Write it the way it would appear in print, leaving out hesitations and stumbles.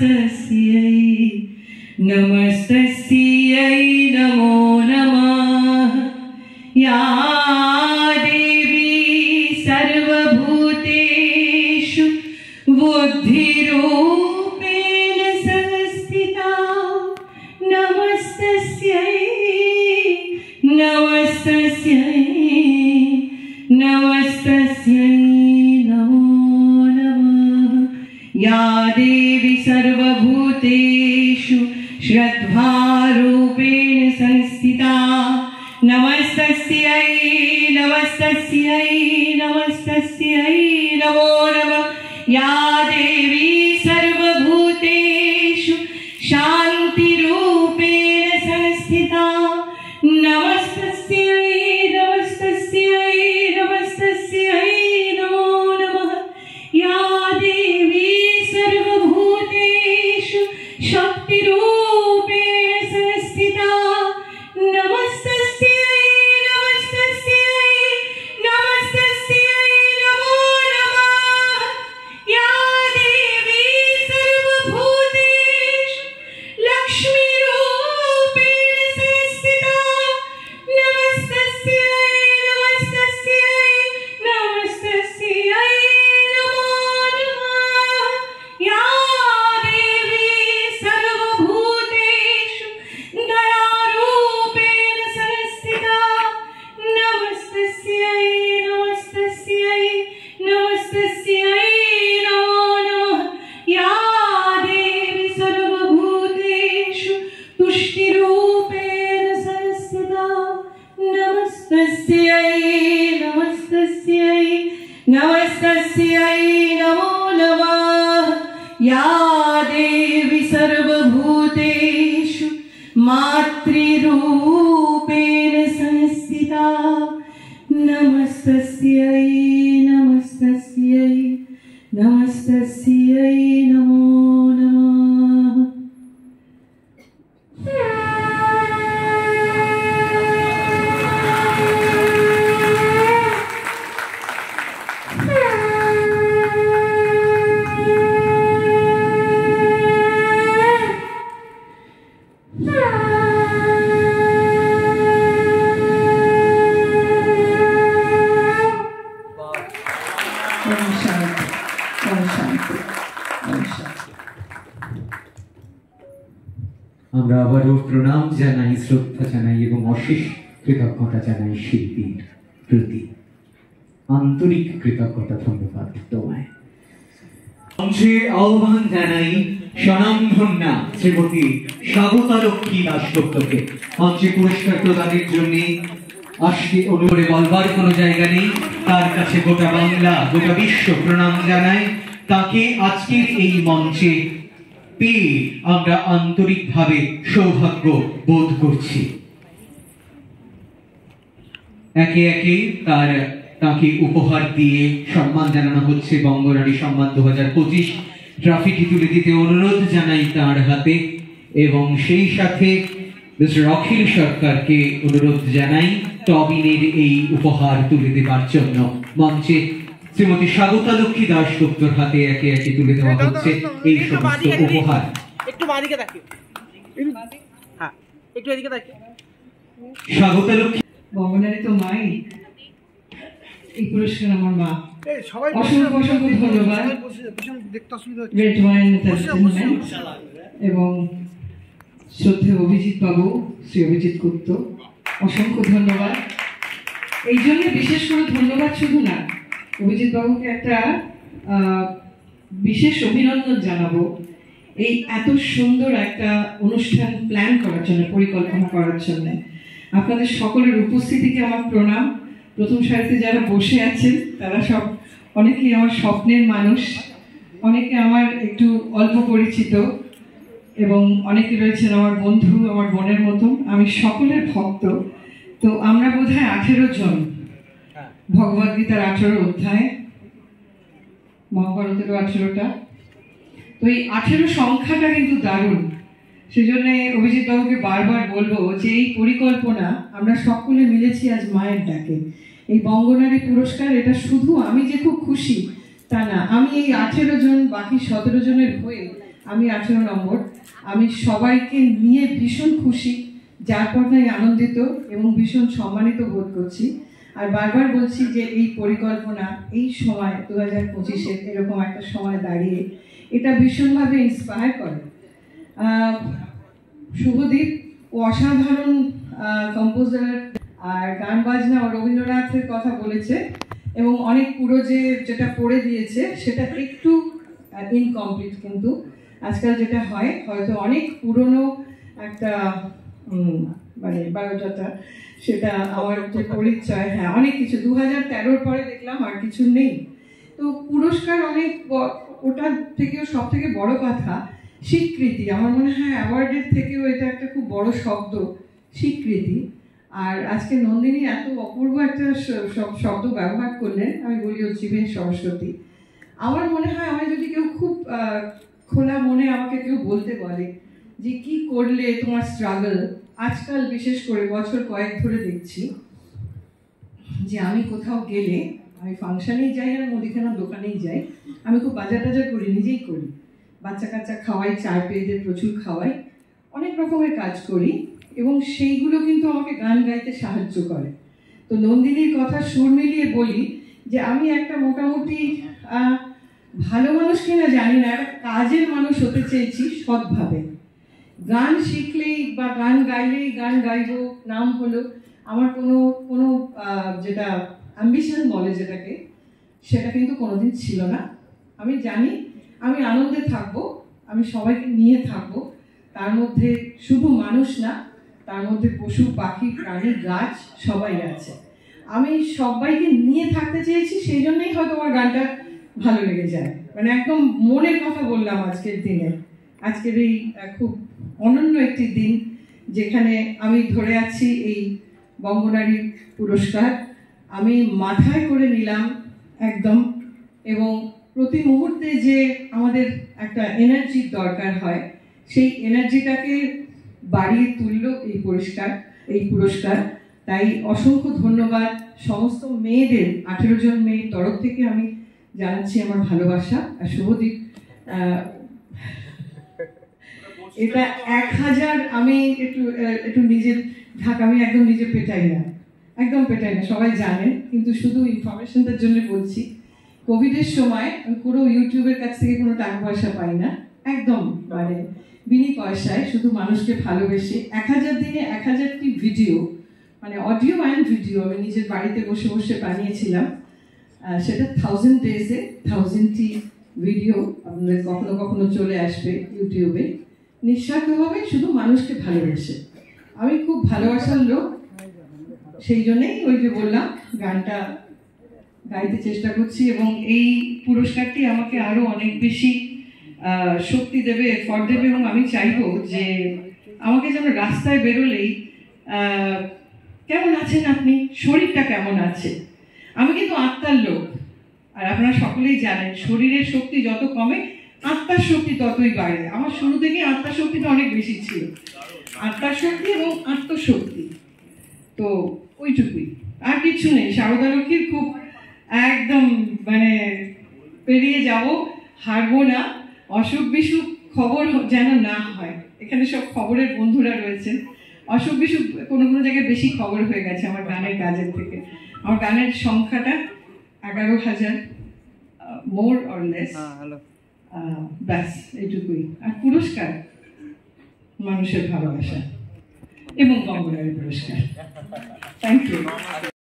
नमस्तस्यै नमस्तस्यै नमो नमः। या देवी सर्वभूतेषु बुद्धिरूपेण संस्थिता नमस्तस्यै नमस्तस्यै नमस्तस्यै नमो नमः। या देवी सर्वभूतेषु श्रद्धारूपेण संस्थिता नमस्तस्यै नमस्तस्यै नमस्तस्यै नमो नमः। या देवी सर्वभूतेषु शान्तिरूपेण संस्थिता नमस्तस्यै नमस्तस्यै नमस्तस्यै नमो नमः। या देवी सर्वभूतेषु शक्तिरूपेण संस्थिता नमस्तस्यै नमस्तस्यै नमस्तस्यै नमो नमः। या देवी सर्वभूतेषु लक्ष्मीरूपेण संस्थिता नमस्तस्यै नमस्तस्यै नमस्तस्यै नमो नमः। या देवी सर्वभूतेषु दयारूपेण संस्थिता नमस्तस्यै नमस्तस्यै नमस्तस्यै नमो नमः। या देवी सर्वभूतेषु तुष्टिरूपेण संस्थिता नमस्तस्यै नमस्तस्यै नमस्तस्यै नमो नमः। या देवी सर्वभूतेषु मातृरूपेण संस्थिता नमस्तस्यै नमस्तस्यै नमस्तस्यै नमो नमः। আমরা আবারও প্রণাম জানাই, শ্রদ্ধা জানাই এবং অশেষ কৃতজ্ঞতা জানাই শিল্পীর প্রতি। আন্তরিক কৃতজ্ঞতা, ধন্যবাদ তোমায়। মঞ্চে আহ্বান জানাই স্বনামধন্যা শ্রীমতী স্বাগতালক্ষ্মী দাশগুপ্তকে। মঞ্চে পুরস্কার প্রদানের জন্য আসতে অনুরোধে বলবার কোনো জায়গা নেই। তার কাছে গোটা বাংলা, গোটা বিশ্ব প্রণাম জানায়। তাকে আজকের এই মঞ্চে পেয়ে আমরা আন্তরিকভাবে সৌভাগ্য বোধ করছি। একে একে তাকে উপহার দিয়ে সম্মান জানানো হচ্ছে। বঙ্গনারী সম্মান 2025 ট্রফিটি তুলে দিতে অনুরোধ জানাই তার হাতে, এবং সেই সাথে মিস্টার অখিল সরকারকে অনুরোধ জানাই টবিনের এই উপহার তুলে দেবার জন্য। মঞ্চে শ্রীমতী স্বাগতালক্ষ্মী দাশগুপ্তর হাতে একে একে তুলে দেওয়া হচ্ছে এই সমস্ত উপহার। একটু বাদিকে তাকিয়ে, হ্যাঁ একটু এদিকে তাকিয়ে। স্বাগতালক্ষ্মী বঙ্গনারী তো মাই, এই পুরস্কার আমার মা। অসংখ্য অসংখ্য ধন্যবাদ রেড ওয়াইন এবং শ্রদ্ধেয় অভিজিৎ বাবু, শ্রী অভিজিৎ গুপ্ত, অসংখ্য ধন্যবাদ। এই জন্য বিশেষ করে ধন্যবাদ শুধু না, অভিজিৎ বাবুকে একটা বিশেষ অভিনন্দন জানাবো এই এত সুন্দর একটা অনুষ্ঠান প্ল্যান করার জন্য, পরিকল্পনা করার জন্য। আপনাদের সকলের উপস্থিতিকে আমার প্রণাম। প্রথম সারিতে যারা বসে আছেন তারা সব অনেকেই আমার স্বপ্নের মানুষ, অনেকে আমার একটু অল্প পরিচিত এবং অনেকে রয়েছেন আমার বন্ধু, আমার বোনের মতন। আমি সকলের ভক্ত। তো আমরা বোধহয় 18 জন, ভগবদ্গীতার 18 অধ্যায়, মহাভারতেরও 18টা। তো এই 18 সংখ্যাটা কিন্তু দারুণ। সেজন্য অভিজিৎ বাবুকে বারবার বলবো যে এই পরিকল্পনা আমরা সকলে মিলেছি আজ মায়ের ডাকে। এই বঙ্গনারী পুরস্কার, এটা শুধু আমি যে খুব খুশি তা না, আমি এই 18 জন বাকি 17 জনের হয়ে আমি 18 নম্বর। আমি সবাইকে নিয়ে ভীষণ খুশি, যার পর্যায়ে আনন্দিত এবং ভীষণ সম্মানিত বোধ করছি। আর বারবার বলছি যে এই পরিকল্পনা এই সময় 2025-এর এরকম একটা সময় দাঁড়িয়ে এটা ভীষণভাবে ইন্সপায়ার করে। শুভদীপ ও অসাধারণ কম্পোজার, আর গান বাজনা ও রবীন্দ্রনাথের কথা বলেছে এবং অনেক পুরো যেটা পড়ে দিয়েছে সেটা একটু ইনকমপ্লিট, কিন্তু আজকাল যেটা হয় হয়তো অনেক পুরনো একটা মানে বায়োডাটা, সেটা আমার যে পরিচয়, হ্যাঁ অনেক কিছু 2013 পরে দেখলাম আর কিছু নেই। তো পুরস্কার অনেক, ওটার থেকেও সব থেকে বড় কথা স্বীকৃতি। আমার মনে হয় অ্যাওয়ার্ডের থেকেও এটা একটা খুব বড় শব্দ, স্বীকৃতি। আর আজকে নন্দিনী এত অপূর্ব একটা শব্দ ব্যবহার করলেন, আমি বলি ও জীবেন সরস্বতী। আমার মনে হয় আমার যদি কেউ খুব খোলা মনে আমাকে কেউ বলতে বলে যে কি করলে তোমার স্ট্রাগল, আজকাল বিশেষ করে বছর কয়েক ধরে দেখছি যে আমি কোথাও গেলে, আমি ফাংশনেই যাই আর মুদিখানার দোকানেই যাই, আমি খুব বাজার টাজার করি, নিজেই করি, বাচ্চা কাচ্চা খাওয়াই, চার পেয়েদের প্রচুর খাওয়াই, অনেক রকমের কাজ করি এবং সেইগুলো কিন্তু আমাকে গান গাইতে সাহায্য করে। তো নন্দিনীর কথা সুর মিলিয়ে বলি যে আমি একটা মোটামুটি ভালো মানুষ কিনা জানি না, কাজের মানুষ হতে চেয়েছি সৎভাবে। গান শিখলেই বা গান গাইলেই গান গাইবো নাম হলো, আমার কোনো যেটা অ্যাম্বিশন বলে যেটাকে, সেটা কিন্তু কোনোদিন ছিল না। আমি জানি আমি আনন্দে থাকবো, আমি সবাইকে নিয়ে থাকবো, তার মধ্যে শুধু মানুষ না, তার মধ্যে পশু পাখি প্রাণী গাছ সবাই আছে। আমি সবাইকে নিয়ে থাকতে চেয়েছি, সেই জন্যই হয়তো আমার গানটা ভালো লেগে যায়। মানে একদম মনের কথা বললাম আজকের দিনে, আজকের এই খুব অনন্য একটি দিন যেখানে আমি ধরে আছি এই বঙ্গনারী পুরস্কার, আমি মাথায় করে নিলাম একদম। এবং প্রতি মুহূর্তে যে আমাদের একটা এনার্জির দরকার হয়, সেই এনার্জিটাকে বাড়িয়ে তুললো এই পুরস্কার। তাই অসংখ্য ধন্যবাদ সমস্ত মেয়েদের, 18 জন মেয়ের তরফ থেকে আমি জানাচ্ছি আমার ভালোবাসা। আর শুভদীপ, এটা 1000, আমি একটু নিজের ঢাকা, আমি একদম নিজে পেটাই না, একদম পেটাই না, সবাই জানেন, কিন্তু শুধু ইনফরমেশনটার জন্য বলছি। কোভিডের সময় আমি পুরো ইউটিউবের কাছ থেকে কোনো টাকা পয়সা পাই না, একদম মানে বিনি পয়সায়, শুধু মানুষকে ভালোবেসে 1000 দিনে 1000টি ভিডিও, মানে অডিও অ্যান্ড ভিডিও আমি নিজের বাড়িতে বসে বসে বানিয়েছিলাম। সেটা 1000 ডেজে 1000টি ভিডিও আপনাদের কখনো কখনো চলে আসবে ইউটিউবে, নিঃস্বার্থভাবে শুধু মানুষকে ভালোবেসে। আমি খুব ভালোবাসার লোক, সেই জন্যেই ওই যে বললাম গানটা গাইতে চেষ্টা করছি এবং এই পুরস্কারটি আমাকে আরো অনেক বেশি শক্তি দেবে, এফর্ট দেবে। এবং আমি চাইবো যে আমাকে যেন রাস্তায় বেরোলেই কেমন আছেন আপনি, শরীরটা কেমন আছে। আমি কিন্তু আত্মার লোক, আর আপনারা সকলেই জানেন শরীরের শক্তি যত কমে আত্মার শক্তি ততই বাড়ে। আমার শুরু থেকে আত্মার শক্তিটা অনেক বেশি ছিল, আত্মার শক্তি এবং আত্মশক্তি, তো ওইটুকুই, আর কিছু নেই। সারদা লক্ষ্মীর খুব একদম মানে পেরিয়ে যাব, হারবো না, অসুখ বিসুখ খবর যেন না হয়। এখানে সব খবরের বন্ধুরা রয়েছেন, অসুখ বিসুখ কোনো জায়গায় বেশি খবর হয়ে গেছে আমার গানের কাজের থেকে। আমার গানের সংখ্যাটা 11,000 মোর অর লেস, ব্যাস এইটুকুই। আর পুরস্কার মানুষের ভালোবাসা এবং বঙ্গনারী পুরস্কার। Thank you.